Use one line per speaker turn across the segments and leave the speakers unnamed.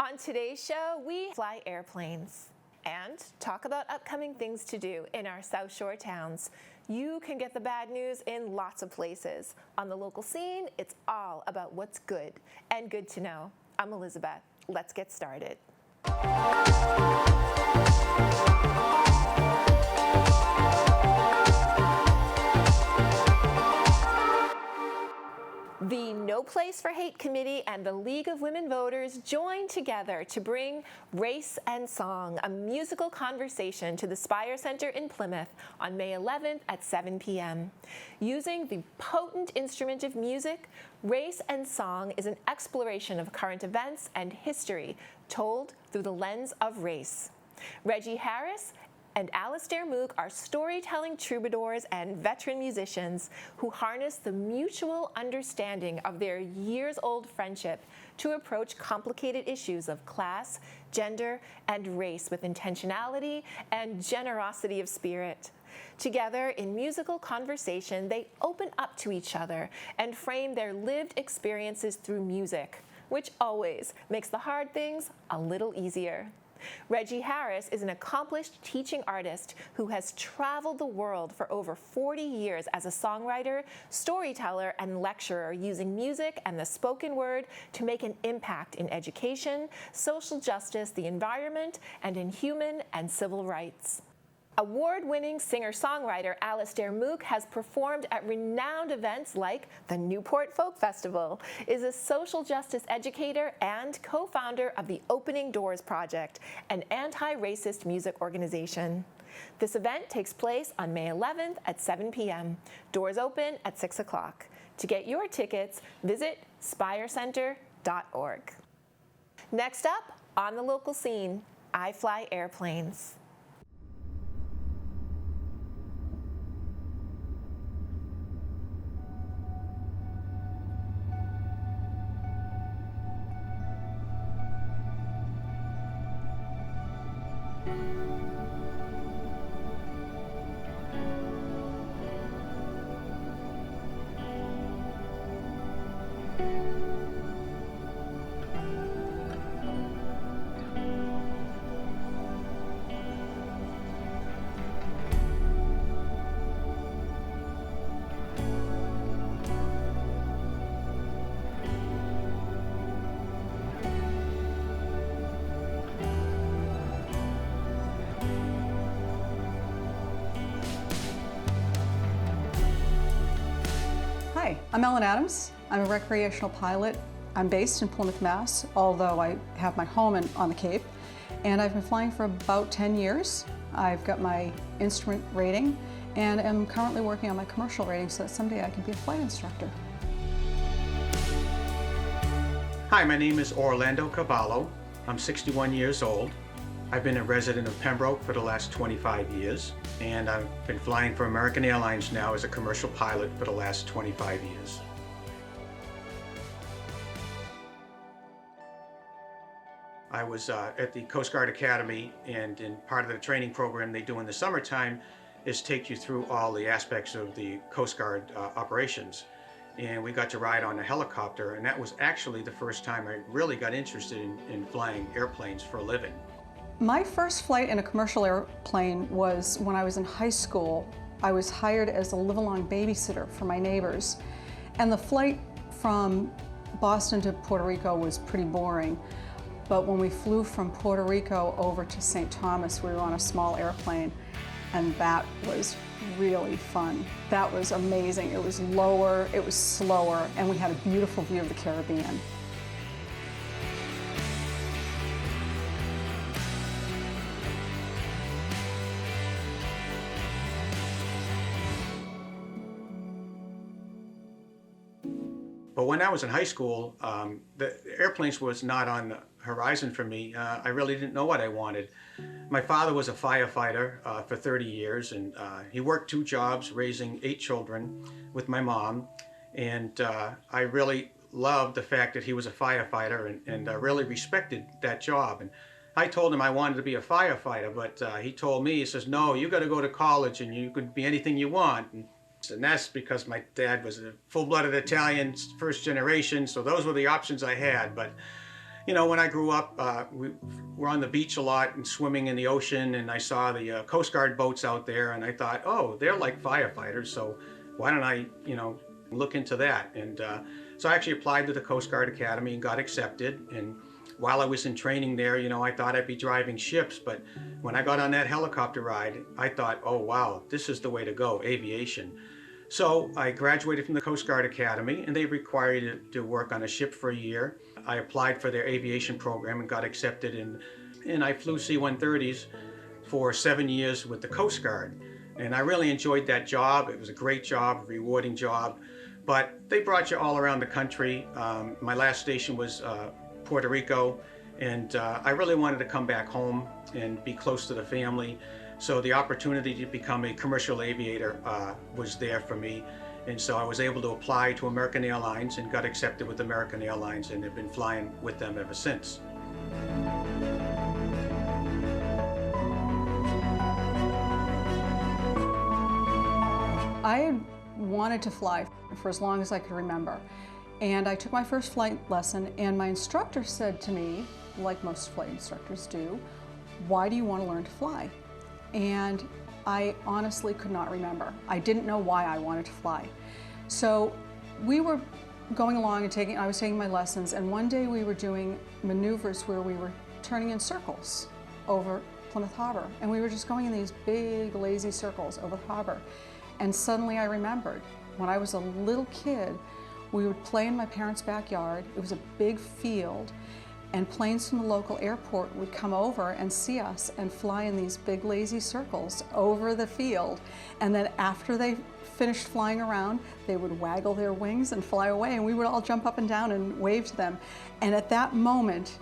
On today's show, we fly airplanes and talk about upcoming things to do in our South Shore towns. You can get the bad news in lots of places. On the local scene, it's all about what's good and good to know. I'm Elizabeth. Let's get started. The No Place for Hate Committee and the League of Women Voters joined together to bring Race and Song, a musical conversation, to the Spire Center in Plymouth on May 11th at 7 p.m. Using the potent instrument of music, Race and Song is an exploration of current events and history told through the lens of race. Reggie Harris and Alastair Mook are storytelling troubadours and veteran musicians who harness the mutual understanding of their years-old friendship to approach complicated issues of class, gender, and race with intentionality and generosity of spirit. Together, in musical conversation, they open up to each other and frame their lived experiences through music, which always makes the hard things a little easier. Reggie Harris is an accomplished teaching artist who has traveled the world for over 40 years as a songwriter, storyteller, and lecturer, using music and the spoken word to make an impact in education, social justice, the environment, and in human and civil rights. Award-winning singer-songwriter Alastair Mook has performed at renowned events like the Newport Folk Festival, is a social justice educator and co-founder of the Opening Doors Project, an anti-racist music organization. This event takes place on May 11th at 7 p.m. Doors open at 6 o'clock. To get your tickets, visit spirecenter.org. Next up, on the local scene, I Fly Airplanes.
Hi, I'm Ellen Adams. I'm a recreational pilot. I'm based in Plymouth, Mass, although I have my home on the Cape. And I've been flying for about 10 years. I've got my instrument rating and am currently working on my commercial rating so that someday I can be a flight instructor.
Hi, my name is Orlando Cavallo. I'm 61 years old. I've been a resident of Pembroke for the last 25 years, and I've been flying for American Airlines now as a commercial pilot for the last 25 years. I was at the Coast Guard Academy, and in part of the training program they do in the summertime is take you through all the aspects of the Coast Guard operations. And we got to ride on a helicopter, and that was actually the first time I really got interested in flying airplanes for a living.
My first flight in a commercial airplane was when I was in high school. I was hired as a live-along babysitter for my neighbors. And the flight from Boston to Puerto Rico was pretty boring. But when we flew from Puerto Rico over to St. Thomas, we were on a small airplane, and that was really fun. That was amazing. It was lower, it was slower, and we had a beautiful view of the Caribbean.
But when I was in high school, the airplanes was not on the horizon for me. I really didn't know what I wanted. My father was a firefighter for 30 years, and he worked 2 jobs, raising 8 children with my mom. And I really loved the fact that he was a firefighter, and I really respected that job. And I told him I wanted to be a firefighter, but he told me, he says, no, you got to go to college and you could be anything you want. And that's because my dad was a full-blooded Italian, first generation, so those were the options I had. But when I grew up, we were on the beach a lot and swimming in the ocean, and I saw the Coast Guard boats out there, and I thought, oh, they're like firefighters, so why don't I, look into that? And so I actually applied to the Coast Guard Academy and got accepted. And while I was in training there, I thought I'd be driving ships, but when I got on that helicopter ride, I thought, oh, wow, this is the way to go, aviation. So I graduated from the Coast Guard Academy, and they required you to work on a ship for a year. I applied for their aviation program and got accepted, and I flew C-130s for 7 years with the Coast Guard. And I really enjoyed that job. It was a great job, a rewarding job, but they brought you all around the country. My last station was Puerto Rico, and I really wanted to come back home and be close to the family. So the opportunity to become a commercial aviator was there for me. And so I was able to apply to American Airlines and got accepted with American Airlines, and have been flying with them ever since.
I had wanted to fly for as long as I could remember. And I took my first flight lesson, and my instructor said to me, like most flight instructors do, "Why do you want to learn to fly?" And I honestly could not remember. I didn't know why I wanted to fly. So we were going along and I was taking my lessons, and one day we were doing maneuvers where we were turning in circles over Plymouth Harbor, and we were just going in these big lazy circles over the harbor. And suddenly I remembered, when I was a little kid, we would play in my parents' backyard. It was a big field, and planes from the local airport would come over and see us and fly in these big lazy circles over the field. And then after they finished flying around, they would waggle their wings and fly away, and we would all jump up and down and wave to them. And at that moment,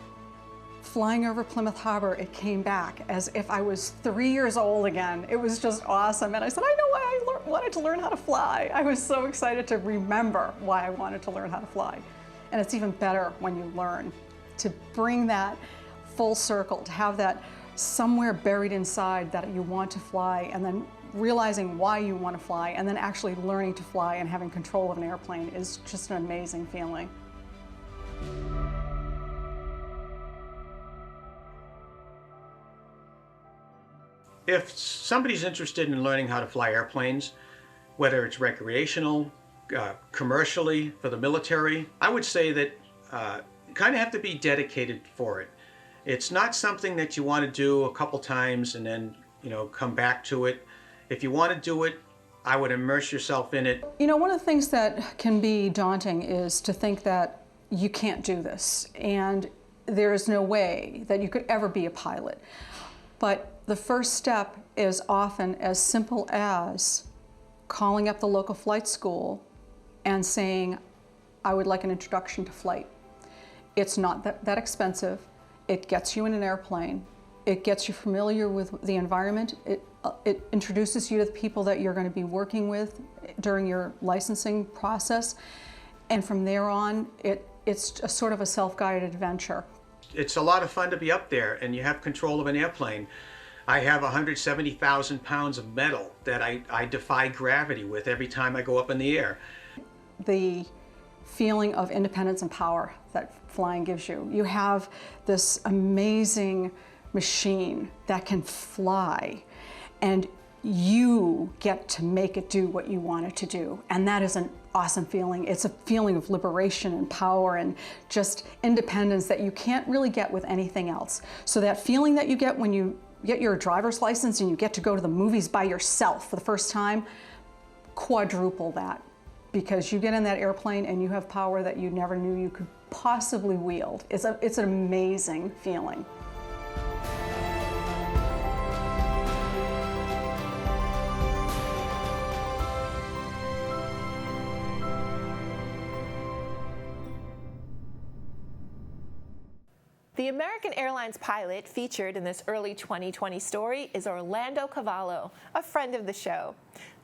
flying over Plymouth Harbor, it came back as if I was 3 years old again. It was just awesome. And I said, I know why I wanted to learn how to fly. I was so excited to remember why I wanted to learn how to fly. And it's even better when you learn to bring that full circle, to have that somewhere buried inside that you want to fly, and then realizing why you want to fly, and then actually learning to fly and having control of an airplane is just an amazing feeling.
If somebody's interested in learning how to fly airplanes, whether it's recreational, commercially, for the military, I would say that you kind of have to be dedicated for it. It's not something that you want to do a couple times and then, come back to it. If you want to do it, I would immerse yourself in it.
One of the things that can be daunting is to think that you can't do this, and there is no way that you could ever be a pilot. But the first step is often as simple as calling up the local flight school and saying, I would like an introduction to flight. It's not that expensive. It gets you in an airplane. It gets you familiar with the environment. It introduces you to the people that you're going to be working with during your licensing process. And from there on, it's a sort of a self-guided adventure.
It's a lot of fun to be up there, and you have control of an airplane. I have 170,000 pounds of metal that I defy gravity with every time I go up in the air.
The feeling of independence and power that flying gives you. You have this amazing machine that can fly, and you get to make it do what you want it to do. And that is an awesome feeling. It's a feeling of liberation and power and just independence that you can't really get with anything else. So that feeling that you get when you get your driver's license and you get to go to the movies by yourself for the first time, quadruple that, because you get in that airplane and you have power that you never knew you could possibly wield. It's an amazing feeling.
The American Airlines pilot featured in this early 2020 story is Orlando Cavallo, a friend of the show.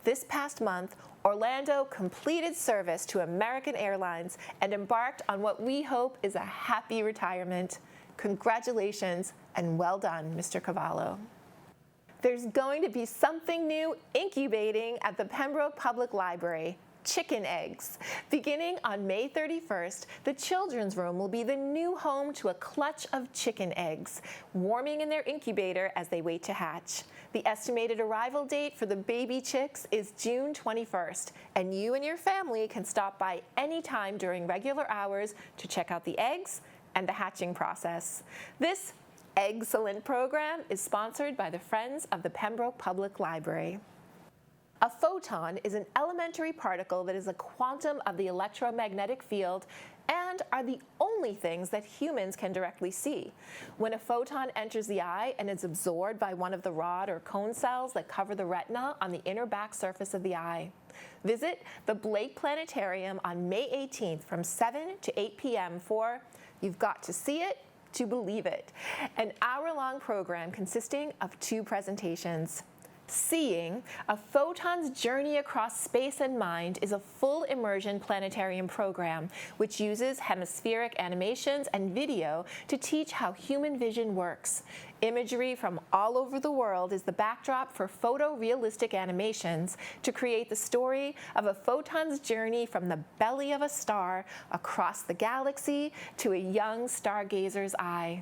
This past month, Orlando completed service to American Airlines and embarked on what we hope is a happy retirement. Congratulations and well done, Mr. Cavallo. There's going to be something new incubating at the Pembroke Public Library. chicken eggs. Beginning on May 31st, the Children's Room will be the new home to a clutch of chicken eggs, warming in their incubator as they wait to hatch. The estimated arrival date for the baby chicks is June 21st, and you and your family can stop by anytime during regular hours to check out the eggs and the hatching process. This excellent program is sponsored by the Friends of the Pembroke Public Library. A photon is an elementary particle that is a quantum of the electromagnetic field and are the only things that humans can directly see. When a photon enters the eye and is absorbed by one of the rod or cone cells that cover the retina on the inner back surface of the eye. Visit the Blake Planetarium on May 18th from 7 to 8 p.m. for You've Got to See It to Believe It, an hour-long program consisting of 2 presentations. Seeing, A Photon's Journey Across Space and Mind is a full immersion planetarium program which uses hemispheric animations and video to teach how human vision works. Imagery from all over the world is the backdrop for photorealistic animations to create the story of a photon's journey from the belly of a star across the galaxy to a young stargazer's eye.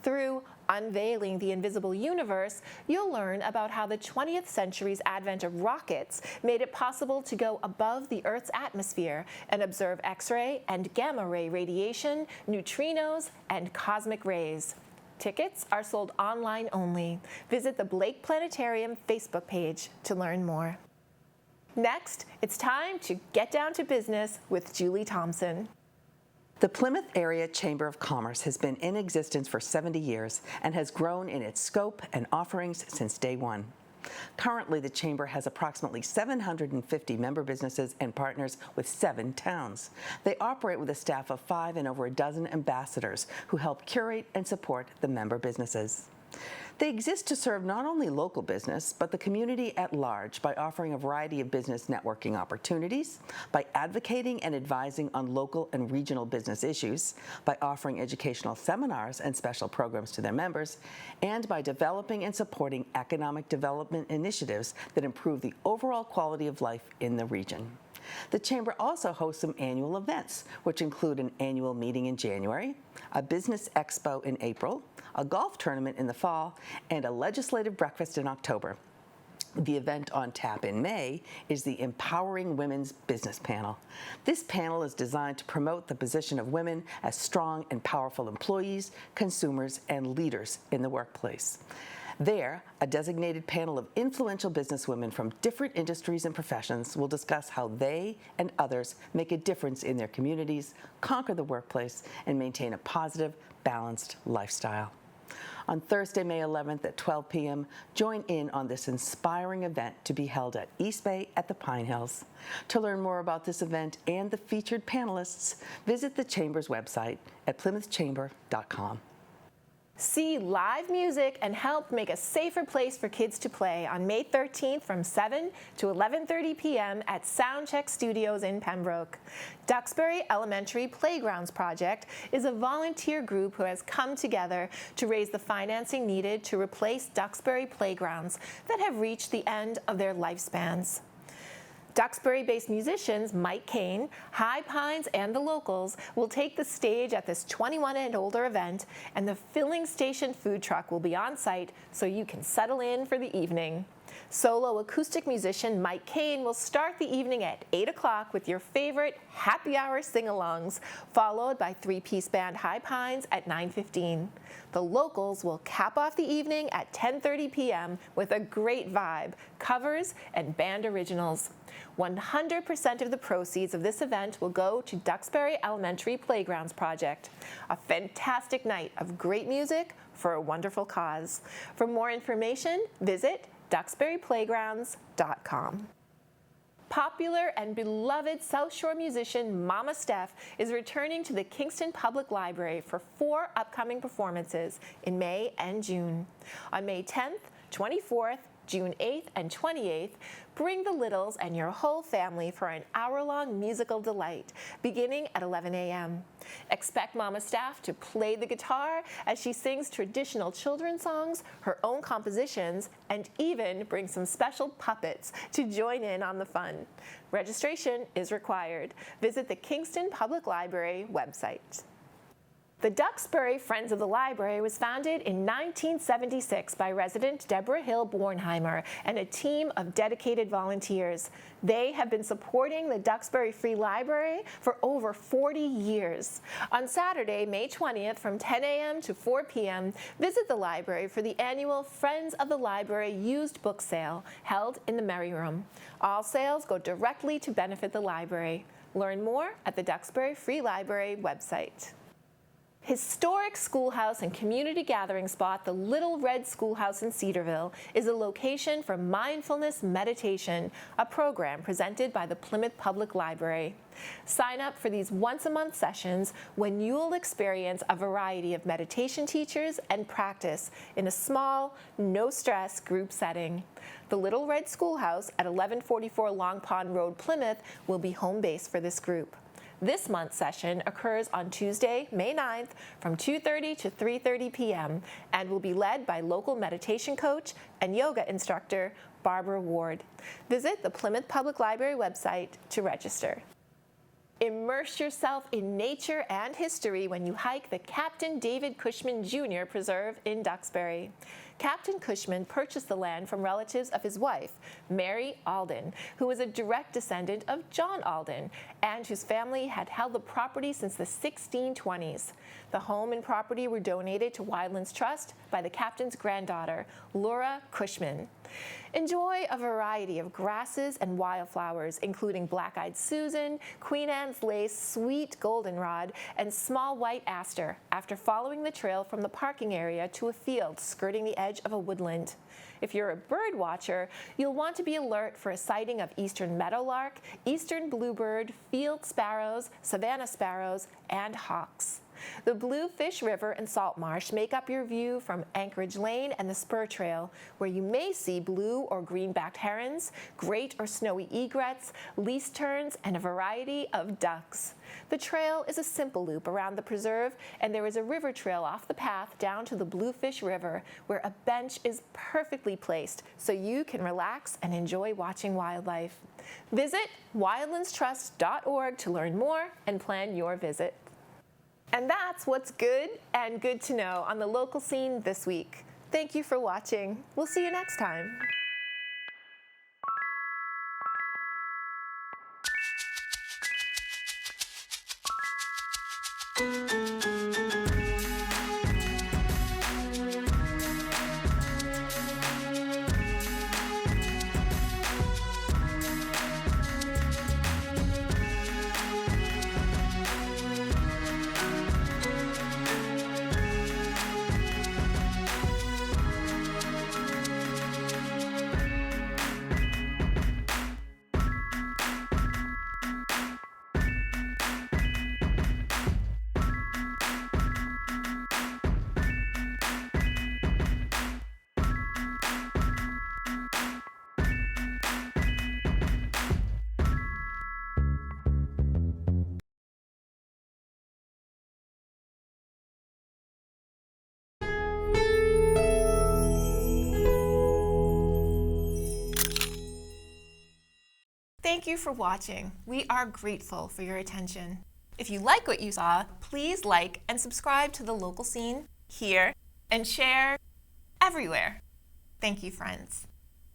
Through Unveiling the Invisible Universe, you'll learn about how the 20th century's advent of rockets made it possible to go above the Earth's atmosphere and observe X-ray and gamma-ray radiation, neutrinos, and cosmic rays. Tickets are sold online only. Visit the Blake Planetarium Facebook page to learn more. Next, it's time to get down to business with Julie Thompson.
The Plymouth Area Chamber of Commerce has been in existence for 70 years and has grown in its scope and offerings since day one. Currently, the Chamber has approximately 750 member businesses and partners with 7 towns. They operate with a staff of 5 and over a dozen ambassadors who help curate and support the member businesses. They exist to serve not only local business, but the community at large by offering a variety of business networking opportunities, by advocating and advising on local and regional business issues, by offering educational seminars and special programs to their members, and by developing and supporting economic development initiatives that improve the overall quality of life in the region. The Chamber also hosts some annual events, which include an annual meeting in January, a business expo in April, a golf tournament in the fall, and a legislative breakfast in October. The event on tap in May is the Empowering Women's Business Panel. This panel is designed to promote the position of women as strong and powerful employees, consumers, and leaders in the workplace. There, a designated panel of influential businesswomen from different industries and professions will discuss how they and others make a difference in their communities, conquer the workplace, and maintain a positive, balanced lifestyle. On Thursday, May 11th at 12 p.m., join in on this inspiring event to be held at East Bay at the Pine Hills. To learn more about this event and the featured panelists, visit the Chamber's website at plymouthchamber.com.
See live music and help make a safer place for kids to play on May 13th from 7 to 11:30 p.m. at Soundcheck Studios in Pembroke. Duxbury Elementary Playgrounds Project is a volunteer group who has come together to raise the financing needed to replace Duxbury playgrounds that have reached the end of their lifespans. Duxbury-based musicians Mike Kane, High Pines, and the Locals will take the stage at this 21 and older event, and the filling station food truck will be on site so you can settle in for the evening. Solo acoustic musician Mike Kane will start the evening at 8 o'clock with your favorite happy hour sing-alongs, followed by 3-piece band High Pines at 9:15. The Locals will cap off the evening at 10:30 p.m. with a great vibe, covers, and band originals. 100% of the proceeds of this event will go to Duxbury Elementary Playgrounds Project. A fantastic night of great music for a wonderful cause. For more information, visit duxburyplaygrounds.com. Popular and beloved South Shore musician Mama Steph is returning to the Kingston Public Library for 4 upcoming performances in May and June. On May 10th, 24th, June 8th and 28th, bring the littles and your whole family for an hour-long musical delight, beginning at 11 a.m. Expect Mama Staff to play the guitar as she sings traditional children's songs, her own compositions, and even bring some special puppets to join in on the fun. Registration is required. Visit the Kingston Public Library website. The Duxbury Friends of the Library was founded in 1976 by resident Deborah Hill Bornheimer and a team of dedicated volunteers. They have been supporting the Duxbury Free Library for over 40 years. On Saturday, May 20th, from 10 a.m. to 4 p.m., visit the library for the annual Friends of the Library used book sale held in the Merry Room. All sales go directly to benefit the library. Learn more at the Duxbury Free Library website. Historic schoolhouse and community gathering spot, the Little Red Schoolhouse in Cedarville, is a location for mindfulness meditation, a program presented by the Plymouth Public Library. Sign up for these once-a-month sessions when you'll experience a variety of meditation teachers and practice in a small, no-stress group setting. The Little Red Schoolhouse at 1144 Long Pond Road, Plymouth, will be home base for this group. This month's session occurs on Tuesday, May 9th from 2:30 to 3:30 p.m. and will be led by local meditation coach and yoga instructor Barbara Ward. Visit the Plymouth Public Library website to register. Immerse yourself in nature and history when you hike the Captain David Cushman Jr. Preserve in Duxbury. Captain Cushman purchased the land from relatives of his wife, Mary Alden, who was a direct descendant of John Alden, and whose family had held the property since the 1620s. The home and property were donated to Wildlands Trust by the captain's granddaughter, Laura Cushman. Enjoy a variety of grasses and wildflowers, including black-eyed Susan, Queen Anne's lace, sweet goldenrod, and small white aster, after following the trail from the parking area to a field skirting the edge of a woodland. If you're a bird watcher, you'll want to be alert for a sighting of eastern meadowlark, eastern bluebird, field sparrows, savanna sparrows, and hawks. The Bluefish River and Salt Marsh make up your view from Anchorage Lane and the Spur Trail, where you may see blue or green-backed herons, great or snowy egrets, least terns, and a variety of ducks. The trail is a simple loop around the preserve, and there is a river trail off the path down to the Bluefish River, where a bench is perfectly placed so you can relax and enjoy watching wildlife. Visit wildlandstrust.org to learn more and plan your visit. And that's what's good and good to know on the local scene this week. Thank you for watching. We'll see you next time. Thank you for watching. We are grateful for your attention. If you like what you saw, please like and subscribe to The Local Scene here and share everywhere. Thank you, friends.